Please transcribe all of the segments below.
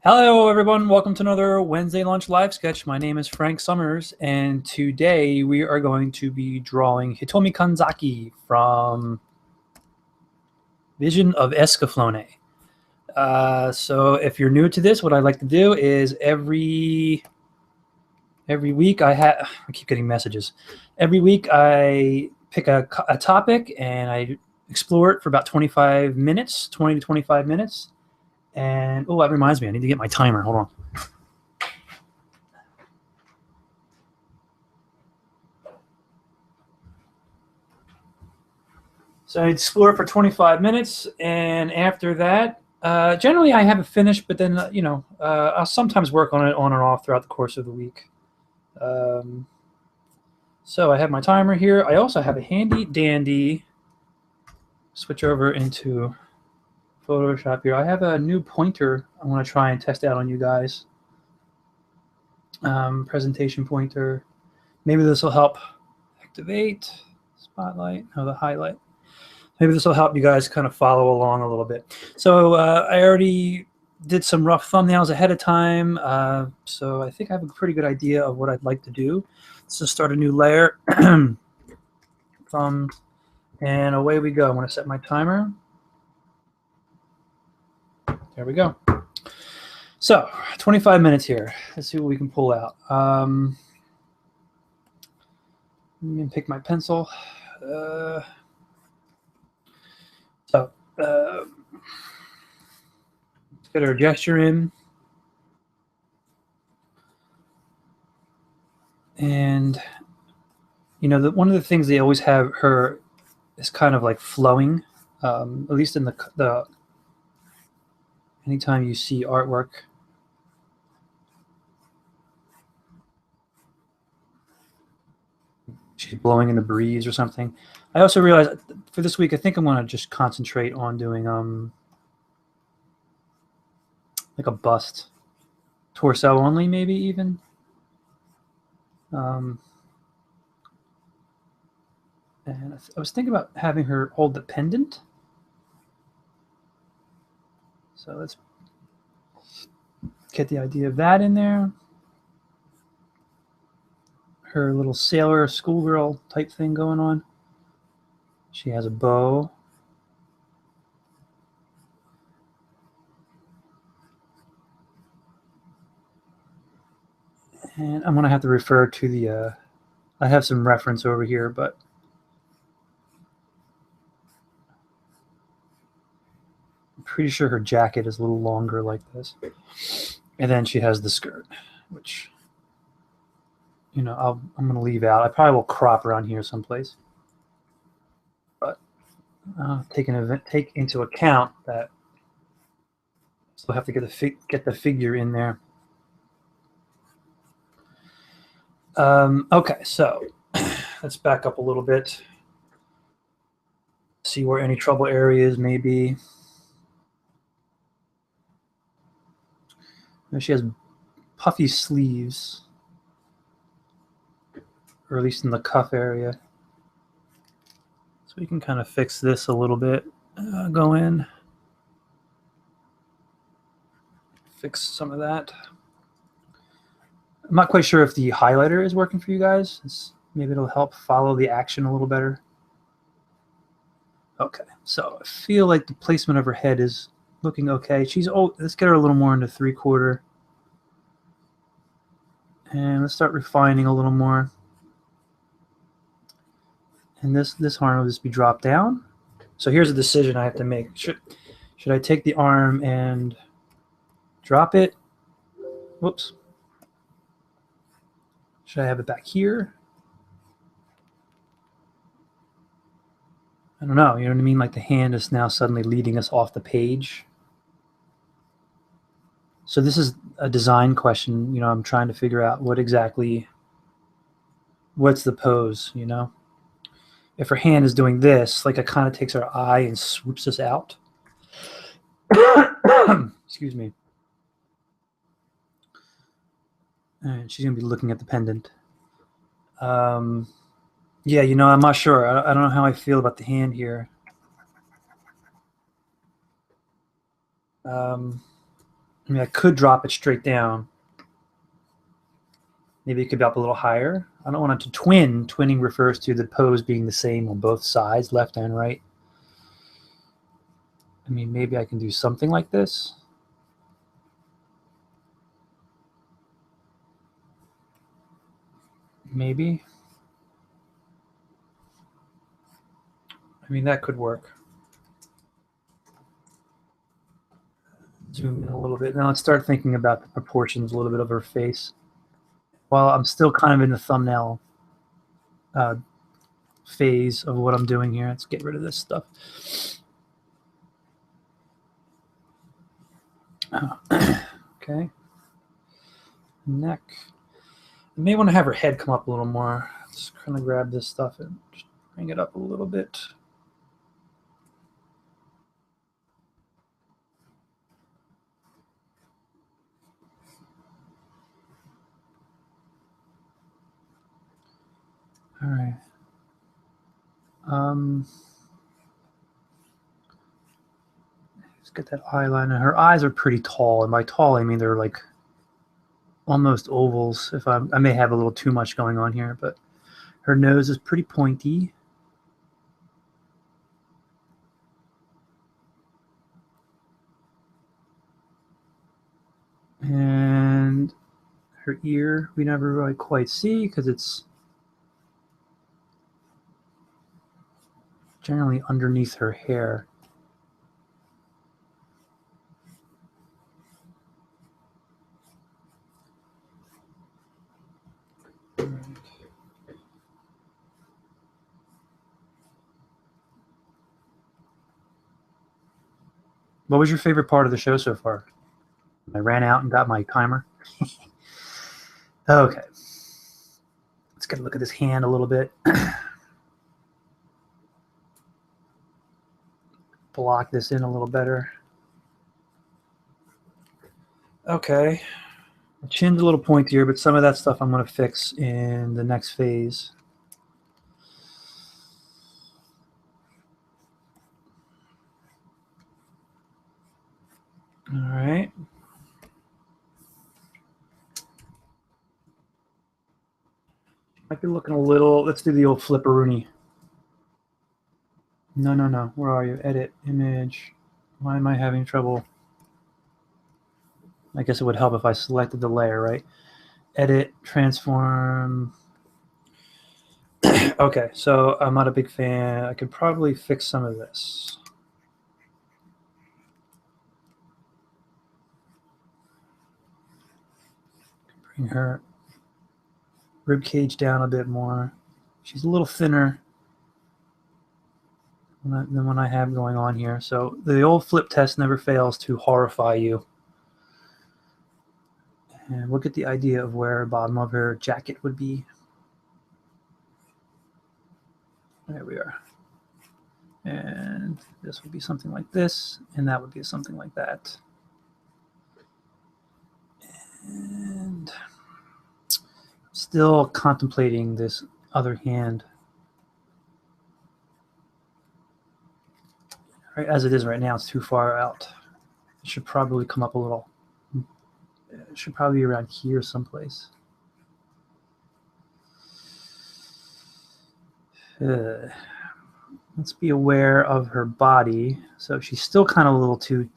Hello, everyone. Welcome to another Wednesday Lunch Live Sketch. My name is Frank Summers, and today we are going to be drawing Hitomi Kanzaki from Vision of Escaflowne. So if you're new to this, what I'd like to do is every week I keep getting messages. Every week I pick a topic and I explore it for about 25 minutes, 20 to 25 minutes. And, oh, that reminds me, I need to get my timer. Hold on. So I explore it for 25 minutes, and after that, generally I have it finished, but then, I'll sometimes work on it on and off throughout the course of the week. So I have my timer here. I also have a handy dandy, switch over into Photoshop here. I have a new pointer I want to try and test out on you guys. Presentation pointer. Maybe this will help activate spotlight, or the highlight. Maybe this will help you guys kind of follow along a little bit. So I already did some rough thumbnails ahead of time, so I think I have a pretty good idea of what I'd like to do. Let's just start a new layer. Thumb, and away we go. I'm going to set my timer. There we go. So 25 minutes here. Let's see what we can pull out. Let me pick my pencil. Let's get our gesture in. And, one of the things they always have her is kind of like flowing, at least in the anytime you see artwork. She's blowing in the breeze or something. I also realized for this week, I think I'm going to just concentrate on doing like a bust, torso only, maybe even. And I was thinking about having her hold the pendant. So let's get the idea of that in there. Her little sailor schoolgirl type thing going on. She has a bow. And I'm going to have to refer to the, I have some reference over here, but I'm pretty sure her jacket is a little longer like this. And then she has the skirt, which, I'm going to leave out. I probably will crop around here someplace. But take into account that I still have to get the figure in there. Okay, so let's back up a little bit. See where any trouble areas may be. She has puffy sleeves, or at least in the cuff area. So we can kind of fix this a little bit. Go in, fix some of that. I'm not quite sure if the highlighter is working for you guys. Maybe it'll help follow the action a little better. Okay, so I feel like the placement of her head is looking okay. Let's get her a little more into 3/4. And let's start refining a little more. And this arm will just be dropped down. So here's a decision I have to make. Should I take the arm and drop it? Whoops. Should I have it back here? I don't know. You know what I mean? Like the hand is now suddenly leading us off the page. So this is a design question. I'm trying to figure out what's the pose, If her hand is doing this, like it kind of takes her eye and swoops us out. Excuse me. And she's going to be looking at the pendant. Yeah, I'm not sure. I don't know how I feel about the hand here. I mean, I could drop it straight down. Maybe it could be up a little higher. I don't want it to twin. Twinning refers to the pose being the same on both sides, left and right. I mean, maybe I can do something like this. Maybe. I mean, that could work. Zoom in a little bit. Now let's start thinking about the proportions a little bit of her face. While I'm still kind of in the thumbnail phase of what I'm doing here, let's get rid of this stuff. Okay. Neck. I may want to have her head come up a little more. Just kind of grab this stuff and just bring it up a little bit. All right. Let's get that eyeliner. Her eyes are pretty tall, and by tall I mean they're like almost ovals. If I may have a little too much going on here, but her nose is pretty pointy. And her ear we never really quite see because it's generally underneath her hair. What was your favorite part of the show so far? I ran out and got my timer. Okay. Let's get a look at this hand a little bit. Block this in a little better. Okay. The chin's a little pointier, but some of that stuff I'm going to fix in the next phase. All right. Might be looking a little. Let's do the old flipperoonie. No. Where are you? Edit, image. Why am I having trouble? I guess it would help if I selected the layer, right? Edit, transform. Okay, so I'm not a big fan. I could probably fix some of this. Bring her rib cage down a bit more. She's a little thinner than what I have going on here. So the old flip test never fails to horrify you. And we'll get the idea of where the bottom of her jacket would be. There we are. And this would be something like this, and that would be something like that. And still contemplating this other hand. Right, as it is right now, it's too far out. It should probably come up a little. It should probably be around here someplace. Let's be aware of her body. So she's still kind of a little too,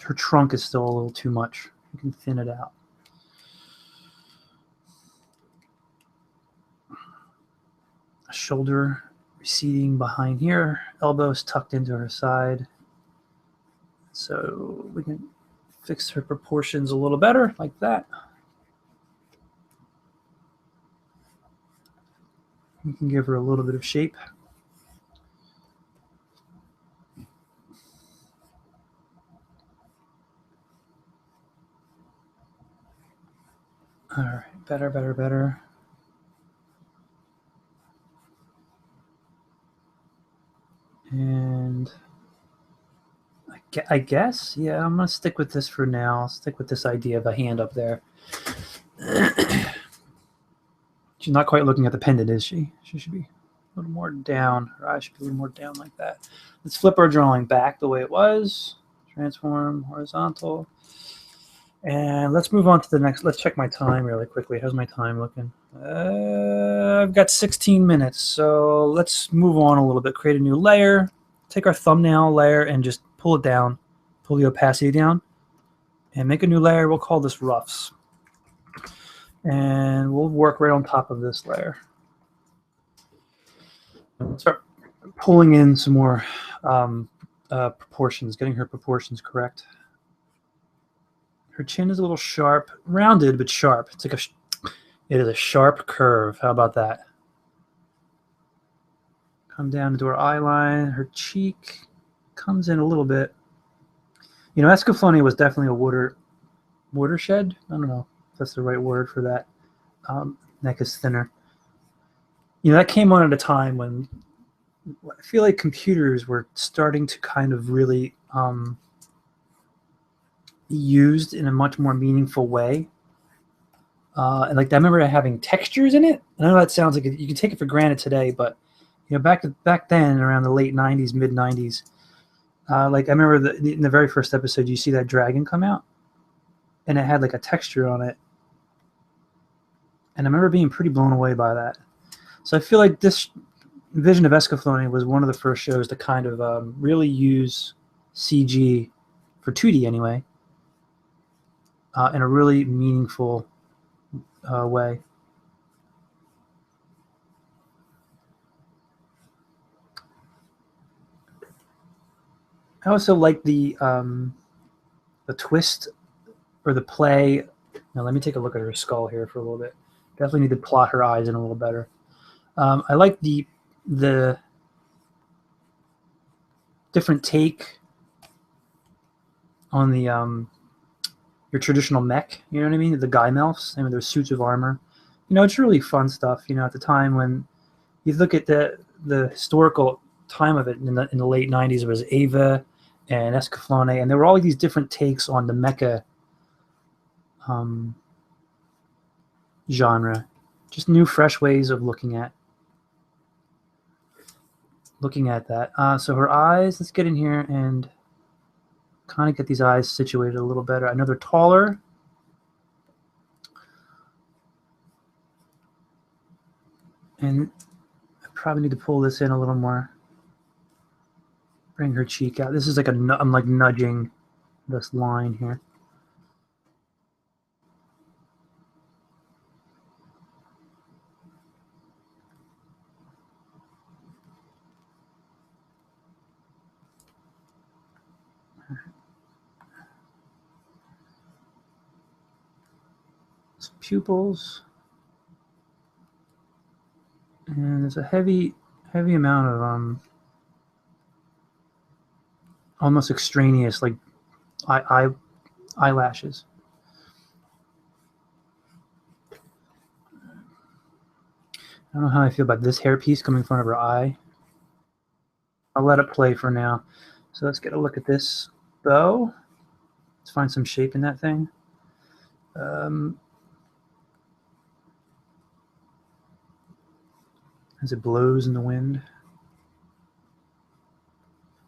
her trunk is still a little too much. You can thin it out. Shoulder receding behind here, elbows tucked into her side. So we can fix her proportions a little better, like that. We can give her a little bit of shape. All right, better. And I guess, yeah, I'm going to stick with this for now. I'll stick with this idea of a hand up there. She's not quite looking at the pendant, is she? She should be a little more down. Her eyes should be a little more down like that. Let's flip our drawing back the way it was. Transform, horizontal. And let's move on to the next. Let's check my time really quickly. How's my time looking? I've got 16 minutes, so let's move on a little bit. Create a new layer. Take our thumbnail layer and just pull it down. Pull the opacity down. And make a new layer. We'll call this roughs. And we'll work right on top of this layer. Start pulling in some more proportions, getting her proportions correct. Her chin is a little sharp, rounded but sharp. It's like it is a sharp curve. How about that? Come down into her eye line. Her cheek comes in a little bit. You know, Escaflowne was definitely a watershed. I don't know if that's the right word for that. Neck is thinner. You know, that came on at a time when I feel like computers were starting to kind of really be used in a much more meaningful way. And like I remember having textures in it. I know that sounds like you can take it for granted today, but you know, back then, around the late '90s, mid '90s, like I remember in the very first episode, you see that dragon come out, and it had like a texture on it, and I remember being pretty blown away by that. So I feel like this Vision of Escaflowne was one of the first shows to kind of really use CG for 2D anyway, in a really meaningful way. I also like the twist or the play. Now let me take a look at her skull here for a little bit. Definitely need to plot her eyes in a little better. I like the different take on the your traditional mech. You know what I mean? The guy melfs, I mean, their suits of armor. You know, it's really fun stuff. You know, at the time when you look at the historical time of it in the late '90s, it was Ava and Escaflowne, and there were all these different takes on the mecha genre. Just new, fresh ways of looking at that. So her eyes, let's get in here and kind of get these eyes situated a little better. I know they're taller. And I probably need to pull this in a little more. Bring her cheek out. This is like I'm like nudging this line here. Some pupils. And there's a heavy amount of almost extraneous, like eyelashes. I don't know how I feel about this hairpiece coming in front of her eye. I'll let it play for now. So let's get a look at this bow. Let's find some shape in that thing. As it blows in the wind.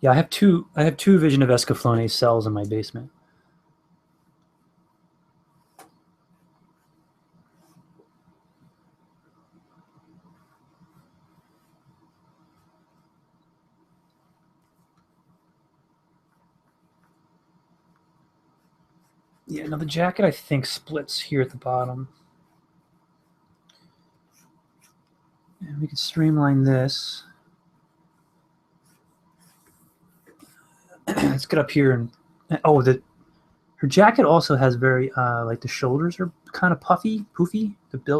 Yeah, I have two Vision of Escaflowne cels in my basement. Yeah, now the jacket I think splits here at the bottom. And we can streamline this. Let's get up here and oh, her jacket also has very like the shoulders are kind of poofy.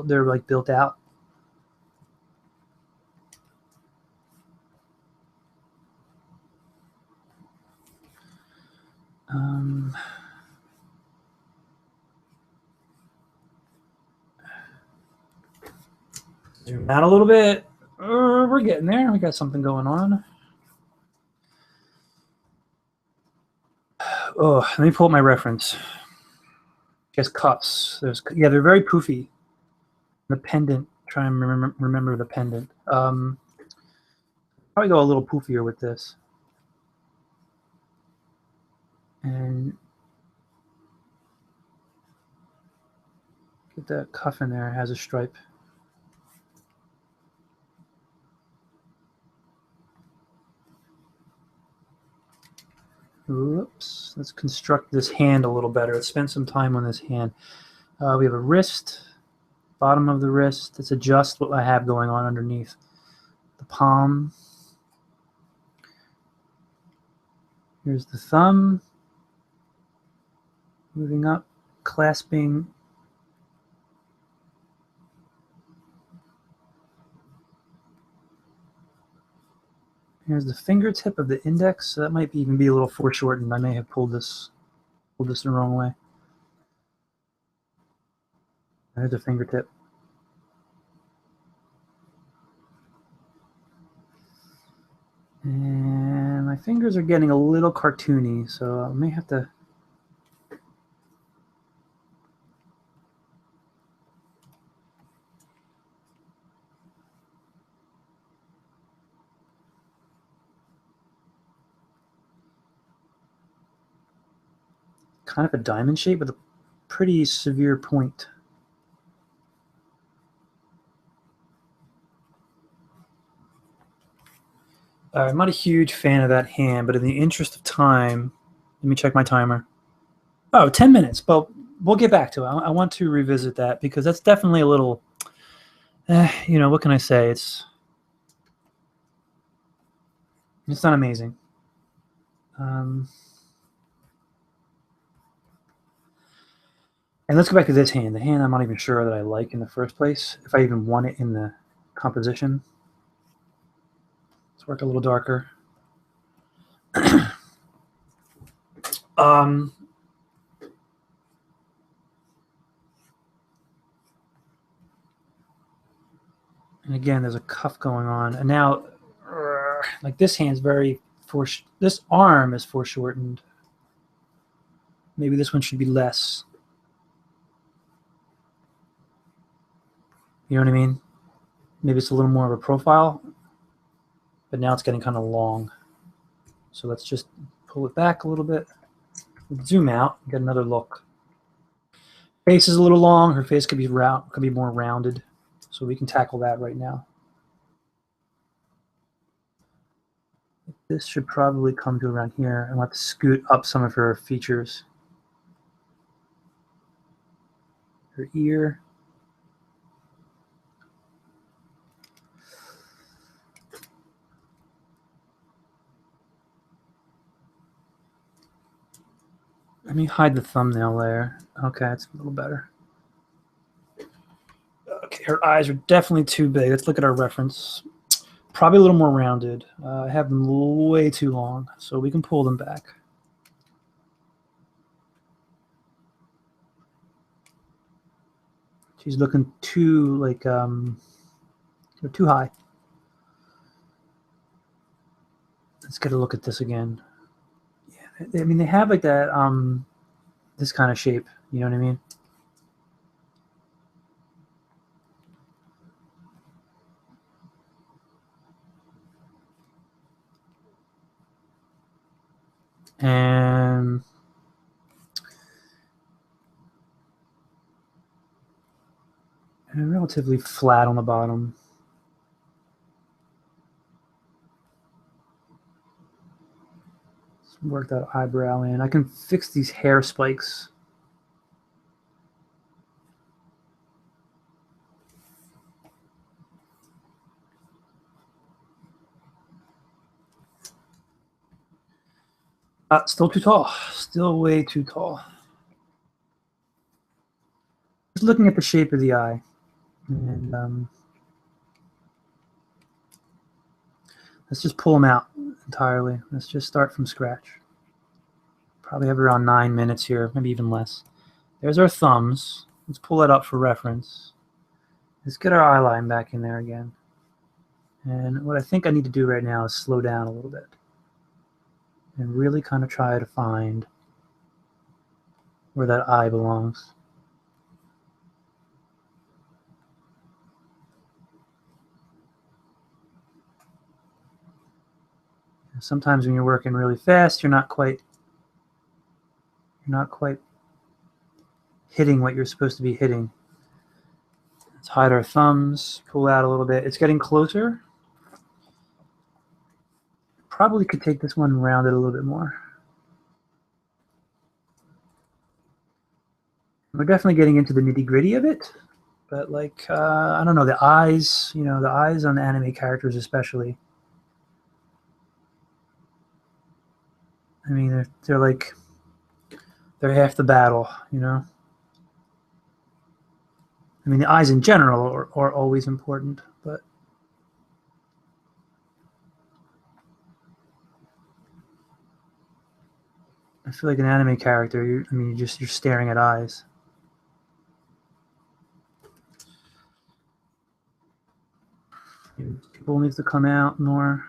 They're like built out. Zoom out a little bit. We're getting there. We got something going on. Oh, let me pull up my reference. She has cuffs. They're very poofy. The pendant. Try and remember the pendant. Probably go a little poofier with this. And Get that cuff in there. It has a stripe. Oops. Let's construct this hand a little better. Let's spend some time on this hand. We have a wrist, bottom of the wrist. Let's adjust what I have going on underneath. The palm. Here's the thumb. Moving up, clasping. Here's the fingertip of the index. So that might even be a little foreshortened. I may have pulled this the wrong way. There's the fingertip. And my fingers are getting a little cartoony, so I may have to kind of a diamond shape with a pretty severe point. I'm not a huge fan of that hand, but in the interest of time, let me check my timer. Oh, 10 minutes, but we'll get back to it. I want to revisit that because that's definitely a little, you know, what can I say? It's not amazing. And let's go back to this hand. The hand I'm not even sure that I like in the first place, if I even want it in the composition. Let's work a little darker. And again, there's a cuff going on. And now, like this hand's this arm is foreshortened. Maybe this one should be less. You know what I mean? Maybe it's a little more of a profile, but now it's getting kind of long. So let's just pull it back a little bit. Let's zoom out, get another look. Face is a little long. Her face could be more rounded. So we can tackle that right now. This should probably come to around here. I want to scoot up some of her features. Her ear. Let me hide the thumbnail layer. Okay, it's a little better. Okay, her eyes are definitely too big. Let's look at our reference. Probably a little more rounded. I have them way too long, so we can pull them back. She's looking too like they're too high. Let's get a look at this again. Yeah, I mean they have like that this kind of shape. You know what I mean? And relatively flat on the bottom. Let's work that eyebrow in. I can fix these hair spikes. Still too tall. Still way too tall. Just looking at the shape of the eye. And let's just pull them out entirely. Let's just start from scratch. Probably have around 9 minutes here, maybe even less. There's our thumbs. Let's pull that up for reference. Let's get our eye line back in there again. And what I think I need to do right now is slow down a little bit and really kind of try to find where that eye belongs. Sometimes when you're working really fast, you're not quite hitting what you're supposed to be hitting. hide our thumbs, pull out a little bit. It's getting closer. Probably could take this one rounded a little bit more. We're definitely getting into the nitty-gritty of it, but like, I don't know, the eyes, you know, the eyes on the anime characters especially. I mean, they're like, they're half the battle, you know? I mean, the eyes in general are always important, but I feel like an anime character, you're staring at eyes. People needs to come out more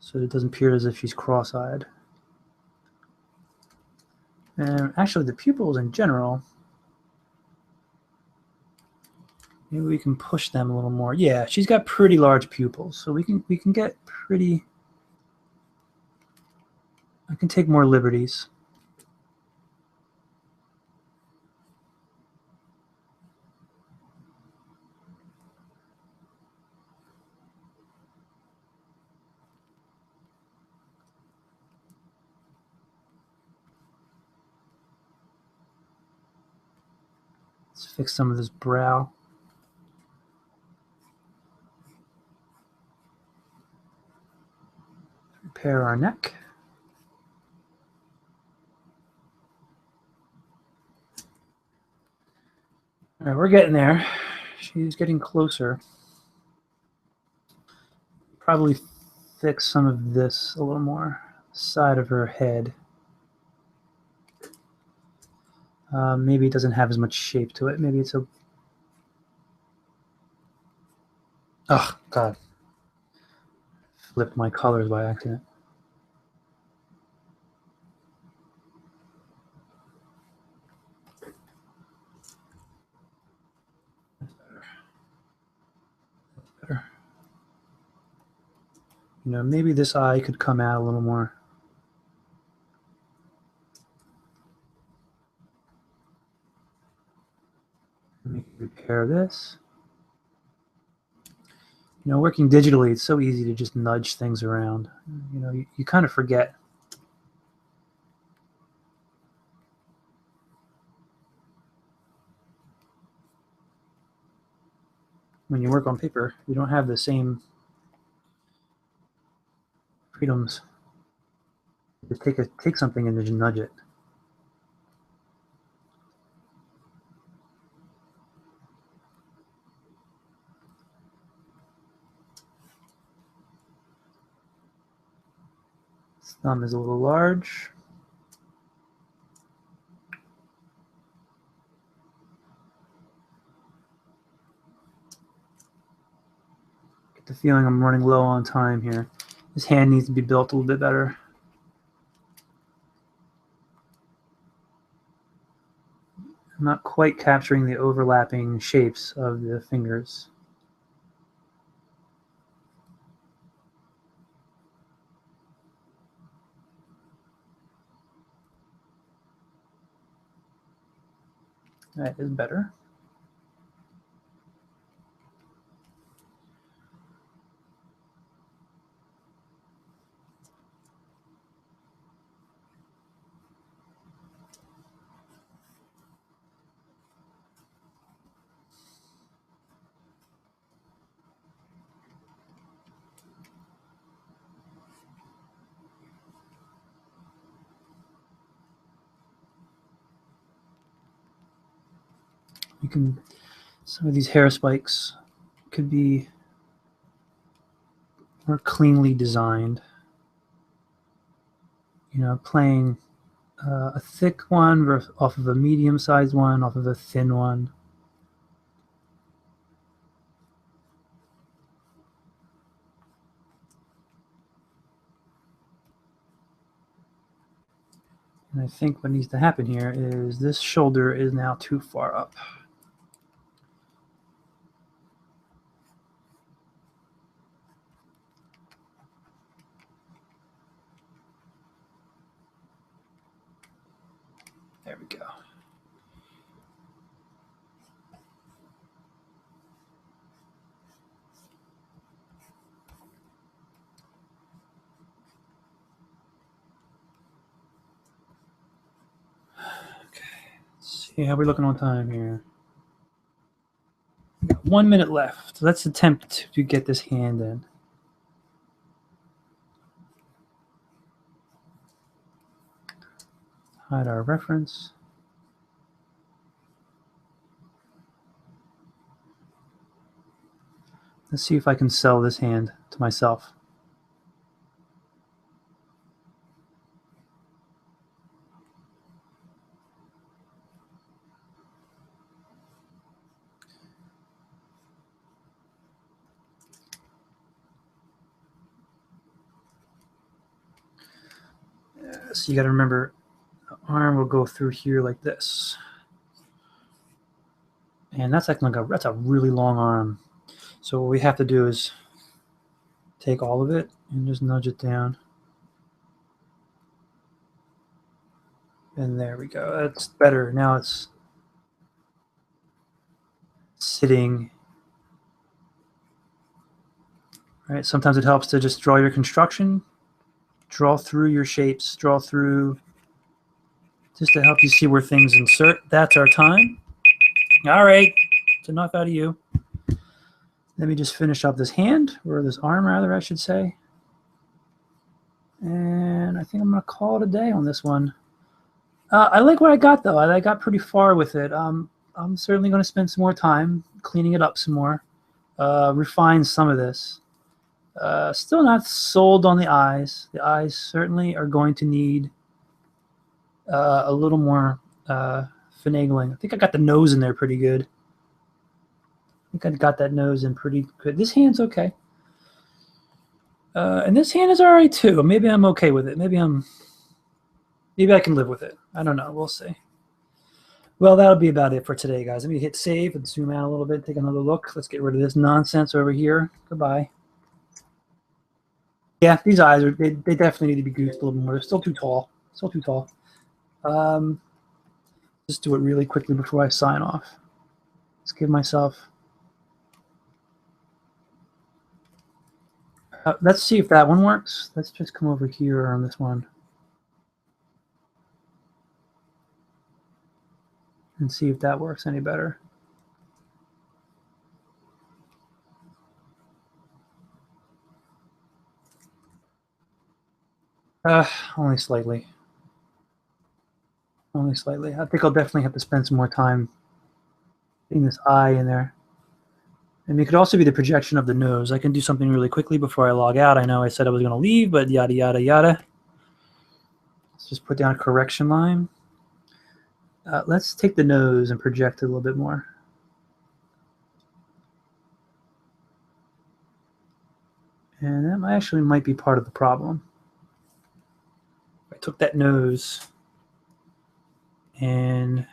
so it doesn't appear as if she's cross-eyed. And actually, the pupils in general, maybe we can push them a little more. Yeah, she's got pretty large pupils, so we can get pretty. I can take more liberties. Let's fix some of this brow. Repair our neck. All right, we're getting there. She's getting closer. Probably fix some of this a little more. Side of her head. Maybe it doesn't have as much shape to it. Maybe it's a... Oh, God. Flipped my colors by accident. That's better. That's better. You know, maybe this eye could come out a little more. Let me repair this. You know, working digitally, it's so easy to just nudge things around. You know, you kind of forget. When you work on paper, you don't have the same freedoms. Just take something and just nudge it. This thumb is a little large. Get the feeling I'm running low on time here. This hand needs to be built a little bit better. I'm not quite capturing the overlapping shapes of the fingers. That is better. You can, some of these hair spikes could be more cleanly designed. You know, playing a thick one off of a medium-sized one, off of a thin one. And I think what needs to happen here is this shoulder is now too far up. There we go. see how we're looking on time here. 1 minute left. Let's attempt to get this hand in. Hide our reference. Let's see if I can sell this hand to myself. So you got to remember, the arm will go through here like this, and that's like that's a really long arm. So what we have to do is take all of it and just nudge it down, and there we go. That's better. Now it's sitting. All right. Sometimes it helps to just draw your construction, draw through your shapes, draw through, just to help you see where things insert. That's our time. All right, it's enough out of you. Let me just finish up this hand, or this arm rather, I should say. And I think I'm gonna call it a day on this one. I like what I got though. I got pretty far with it. I'm certainly gonna spend some more time cleaning it up some more, refine some of this. Still not sold on the eyes. The eyes certainly are going to need a little more finagling. I think I got the nose in there pretty good. I think I got that nose in pretty good. This hand's okay. And this hand is all right too. Maybe I'm okay with it. Maybe I can live with it. I don't know. We'll see. Well, that'll be about it for today, guys. Let me hit save and zoom out a little bit, take another look. Let's get rid of this nonsense over here. Goodbye. Yeah, these eyes they definitely need to be goosed a little more. They're still too tall. Still too tall. Just do it really quickly before I sign off. Let's give myself. Let's see if that one works. Let's just come over here on this one and see if that works any better. Only slightly. Only slightly. I think I'll definitely have to spend some more time getting this eye in there. And it could also be the projection of the nose. I can do something really quickly before I log out. I know I said I was going to leave, but yada, yada, yada. Let's just put down a correction line. Let's take the nose and project it a little bit more. And that actually might be part of the problem. I took that nose and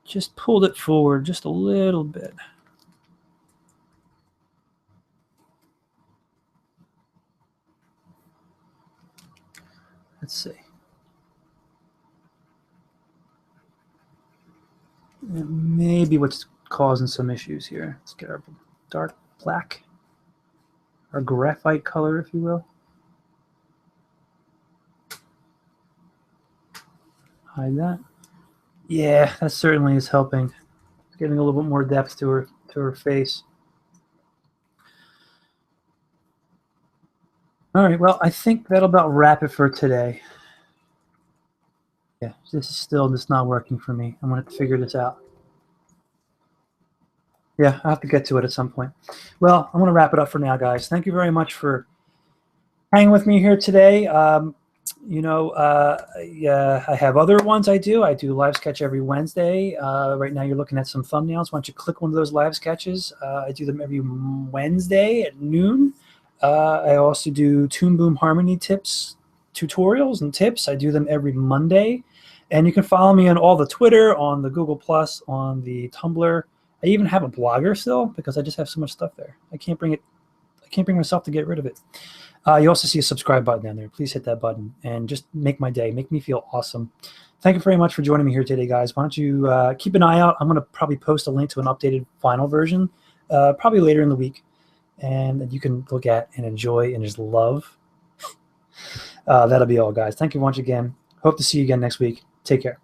just pulled it forward just a little bit. Let's see. Maybe what's causing some issues here. Let's get our dark black, or graphite color, if you will. Hide that. Yeah, that certainly is helping. It's giving a little bit more depth to her face. All right, well, I think that'll about wrap it for today. Yeah, this is still just not working for me. I'm going to have to figure this out. Yeah, I'll have to get to it at some point. Well, I'm going to wrap it up for now, guys. Thank you very much for hanging with me here today. You know, I have other ones I do. I do live sketch every Wednesday. Right now you're looking at some thumbnails. Why don't you click one of those live sketches? I do them every Wednesday at noon. I also do Toon Boom Harmony tutorials and tips. I do them every Monday. And you can follow me on all the Twitter, on the Google+, on the Tumblr. I even have a blogger still because I just have so much stuff there. I can't bring myself to get rid of it. You also see a subscribe button down there. Please hit that button and just make my day. Make me feel awesome. Thank you very much for joining me here today, guys. Why don't you keep an eye out. I'm going to probably post a link to an updated final version probably later in the week. And you can look at and enjoy and just love. That'll be all, guys. Thank you once again. Hope to see you again next week. Take care.